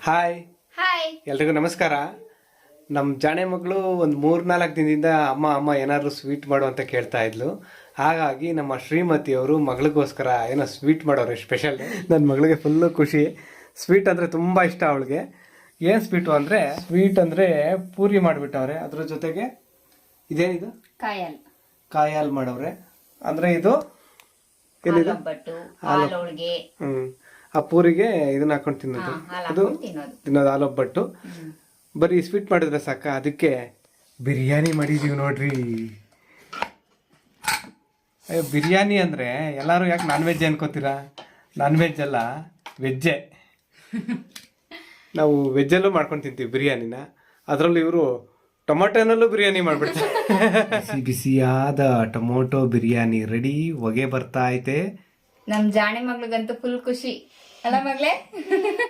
Hi hi ಎಲ್ರಿಗೂ ನಮಸ್ಕಾರ. ನಮ್ಮ ಜಾಣೆ ಮಗಳು ಒಂದು 3-4 ದಿನದಿಂದ ಅಮ್ಮ ಏನಾದರೂ ಸ್ವೀಟ್ ಮಾಡು ಅಂತ ಕೇಳ್ತಾ ಇದ್ಲು. ಹಾಗಾಗಿ ನಮ್ಮ ಶ್ರೀಮತಿ ಅವರು ಮಗಳಿಗೋಸ್ಕರ ಏನೋ ಸ್ವೀಟ್ ಮಾಡೋರು ಸ್ಪೆಷಲ್. ನನ್ನ ಮಗಳಿಗೆ ಫುಲ್ಲು ಖುಷಿ. ಸ್ವೀಟ್ ಅಂದರೆ ತುಂಬ ಇಷ್ಟ ಅವಳಿಗೆ. ಏನು ಸ್ವೀಟು ಅಂದರೆ ಪೂರಿ ಮಾಡಿಬಿಟ್ಟವ್ರೆ. ಅದ್ರ ಜೊತೆಗೆ ಇದೇನಿದು ಕಾಯಾಲ್ ಮಾಡವ್ರೆ. ಅಂದರೆ ಇದು ಏನಿದು ಹಾಲೊಳಗೆ ಆ ಪೂರಿಗೆ ಇದನ್ನ ಹಾಕೊಂಡು ತಿನ್ನೋದು. ಅದು ತಿನ್ನೋದು ಹಾಲೊಬ್ಬಟ್ಟು. ಬರೀ ಸ್ವೀಟ್ ಮಾಡಿದ್ರೆ ಸಾಕ. ಅದಕ್ಕೆ ಬಿರಿಯಾನಿ ಮಾಡಿದೀವಿ ನೋಡ್ರಿ. ಅಯ್ಯೋ, ಬಿರಿಯಾನಿ ಅಂದರೆ ಎಲ್ಲರೂ ಯಾಕೆ ನಾನ್ ವೆಜ್ ಅನ್ಕೋತೀರಾ? ನಾನ್ ವೆಜ್ ಅಲ್ಲ, ವೆಜ್ಜೇ. ನಾವು ವೆಜ್ಜಲ್ಲೂ ಮಾಡ್ಕೊಂಡು ತಿಂತೀವಿ ಬಿರಿಯಾನಿನ. ಅದರಲ್ಲೂ ಇವರು ಟೊಮೊಟೊನಲ್ಲೂ ಬಿರಿಯಾನಿ ಮಾಡಿಬಿಡ್ತಾರೆ. ಬಿಸಿ ಬಿಸಿಯಾದ ಟೊಮೊಟೊ ಬಿರಿಯಾನಿ ರೆಡಿ. ಹೊಗೆ ಬರ್ತಾ ಐತೆ. ನಮ್ ಜಾಣೆ ಮಗ್ಳಿಗಂತೂ ಫುಲ್ ಖುಷಿ ಅಲ್ಲ ಮಗ್ಳೆ?